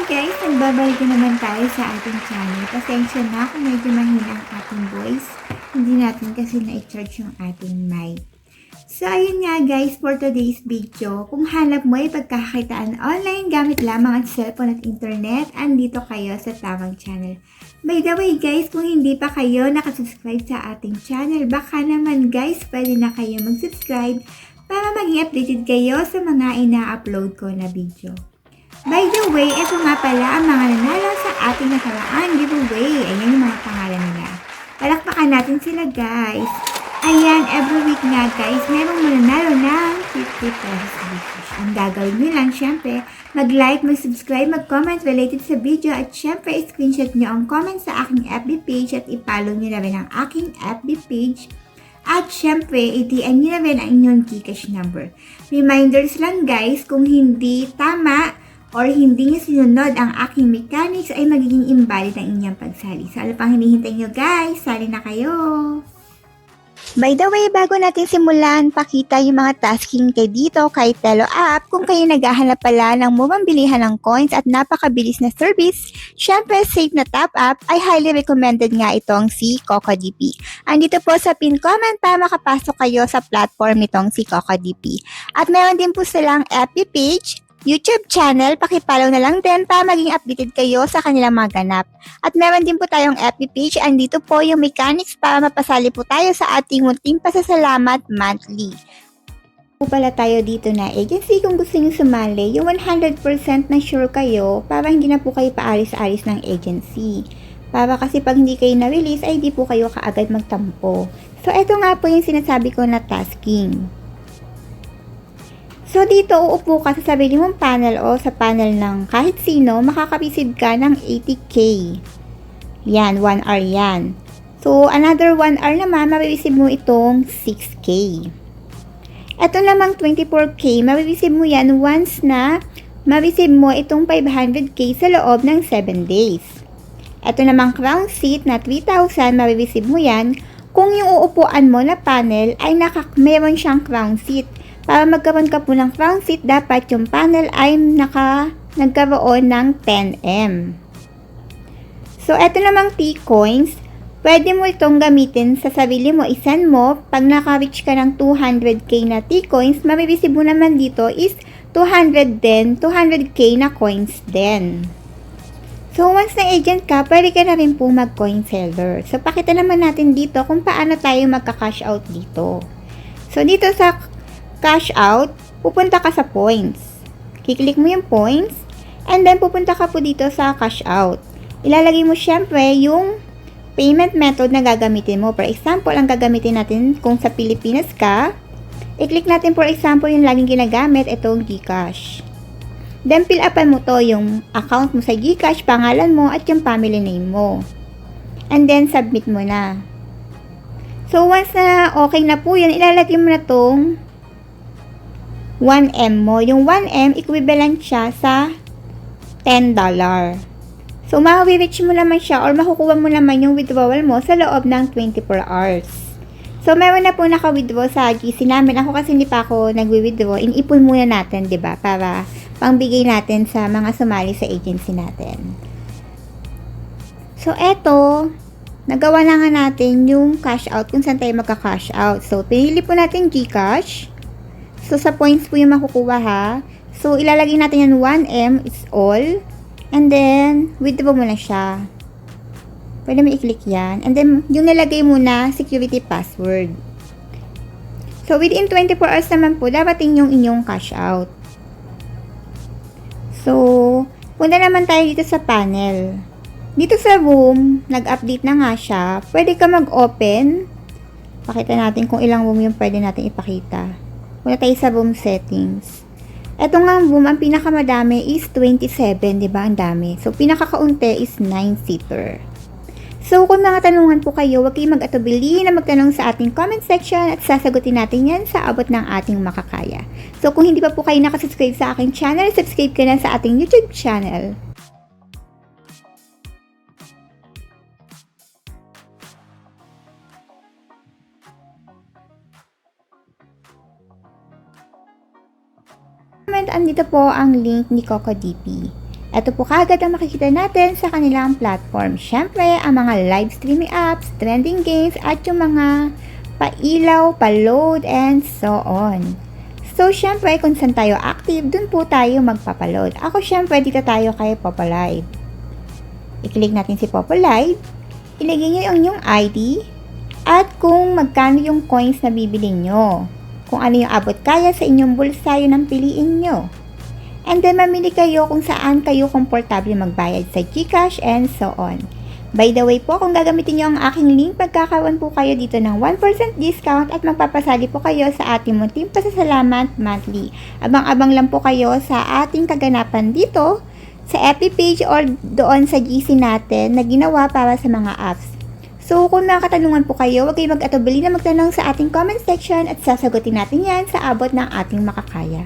guys, nagbabalik na naman tayo sa ating channel. Pasensya na kung medyo mahina ang ating voice. Hindi natin kasi na-charge yung ating mic. So ayun nga guys, for today's video, kung hanap mo ay pagkakakitaan online gamit lamang ang cellphone at internet, andito kayo sa tamang channel. By the way guys, kung hindi pa kayo nakasubscribe sa ating channel, baka naman guys, pwede na kayo mag-subscribe para maging updated kayo sa mga ina-upload ko na video. By the way, ito nga pala ang mga nanalo sa ating nakaraang giveaway. Ayan yung mga pangalan nila. Palakpakan natin sila guys. Ayan, every week nga guys, merong mananalo ng 50 pesos. Ang gagawin nyo lang, syempre, mag-like, mag-subscribe, mag-comment related sa video at syempre, screenshot nyo ang comment sa aking FB page at ipollow nyo na rin ang aking FB page. At syempre, i-DM nyo na rin ang inyong Gcash number. Reminders lang guys, kung hindi tama or hindi nyo sinunod ang aking mechanics ay magiging invalid ang inyong pagsali. So, ano pang hinihintay nyo guys? Sali na kayo! By the way, bago natin simulan, pakita yung mga tasking kay dito kay Telo App. Kung kayo naghahanap pala ng mumambilihan ng coins at napakabilis na service, syempre safe na top up, ay highly recommended nga itong si CocoDP. Andito po sa pin comment para makapasok kayo sa platform nitong si CocoDP. At meron din po silang FB page, YouTube channel, pakipollow na lang din para maging updated kayo sa kanilang mga ganap. At meron din po tayong FB page, andito po yung mechanics para mapasali po tayo sa ating munting pasasalamat monthly. Po pala tayo dito na agency kung gusto nyo sumali, yung 100% na sure kayo para hindi na po kayo paalis-alis ng agency. Para kasi pag hindi kayo na-release ay di po kayo kaagad magtampo. So eto nga po yung sinasabi ko na tasking. So, dito uupo ka sa sarili mong panel o sa panel ng kahit sino, makaka-receive ka ng 80k. Yan, 1 hour yan. So, another 1 hour naman, ma-receive mo itong 6k. Ito namang 24k, ma-receive mo yan once na ma-receive mo itong 500k sa loob ng 7 days. Ito namang crown seat na 3,000, ma-receive mo yan kung yung uupuan mo na panel ay meron siyang crown seat. Para magkaroon ka po ng crown seat, dapat yung panel ay nagkaroon ng 10M. So, eto namang T-coins, pwede mo itong gamitin sa sarili mo, isend mo. Pag naka-reach ka ng 200k na T-coins, ma-receive mo naman dito is 200k na coins din. So, once na agent ka, pwede ka na rin po mag-coin seller. So, pakita naman natin dito kung paano tayo magka-cash out dito. So, dito sa cash out, pupunta ka sa points. Kiklik mo yung points, and then pupunta ka po dito sa cash out. Ilalagay mo syempre yung payment method na gagamitin mo. For example, ang gagamitin natin kung sa Pilipinas ka, i-click natin for example yung laging ginagamit, itong Gcash. Then fill upan mo to yung account mo sa Gcash, pangalan mo, at yung family name mo. And then submit mo na. So once na okay na po yun, ilalagay mo na tong 1M mo. Yung 1M, equivalent siya sa $10. So, ma-reach mo naman siya or makukuha mo naman yung withdrawal mo sa loob ng 24 hours. So, meron na po naka-withdraw sa GC namin. Ako kasi hindi pa ako nag-withdraw. Inipon muna natin, 'di ba? Para pangbigay natin sa mga sumali sa agency natin. So, eto, nagawa na nga natin yung cash out kung saan tayo magka-cash out. So, pinili po natin Gcash. So, sa points po yung makukuha ha. So, ilalagay natin yan 1M is all. And then, withdraw mo na siya. Pwede mo i-click yan. And then, yung nalagay mo na security password. So, within 24 hours naman po, dapating yung inyong cash out. So, punta naman tayo dito sa panel. Dito sa room, nag-update na nga siya. Pwede ka mag-open. Pakita natin kung ilang room yung pwede natin ipakita. Punta tayo sa room settings. Ito nga room, ang pinakamadami is 27, di ba? Ang dami. So, pinakakaunti is 9-seater. So, kung mga tanungan po kayo, huwag kayong mag-atubili na magtanong sa ating comment section at sasagutin natin yan sa abot ng ating makakaya. So, kung hindi pa po kayo nakasubscribe sa aking channel, subscribe ka na sa ating YouTube channel. Andito po ang link ni CocoDP. Ito po kaagad ang makikita natin sa kanilang platform. Syempre, ang mga live streaming apps, trending games, at yung mga pailaw, pa-load, and so on. So, syempre, kung saan tayo active, dun po tayo magpapaload. Ako, syempre, dito tayo kay Popolive. I-click natin si Popolive. Ilagay nyo yung inyong ID at kung magkano yung coins na bibili nyo. Kung ano yung abot kaya sa inyong bulsa, yun ang piliin nyo. And then, mamili kayo kung saan kayo komportable magbayad sa GCash and so on. By the way po, kung gagamitin nyo ang aking link, magkakaroon po kayo dito ng 1% discount at magpapasali po kayo sa ating munting pasasalamat monthly. Abang-abang lang po kayo sa ating kaganapan dito sa FB page or doon sa GC natin na ginawa para sa mga apps. So, kung nakakatanungan po kayo, huwag kayong mag-atubili na magtanong sa ating comment section at sasagutin natin yan sa abot ng ating makakaya.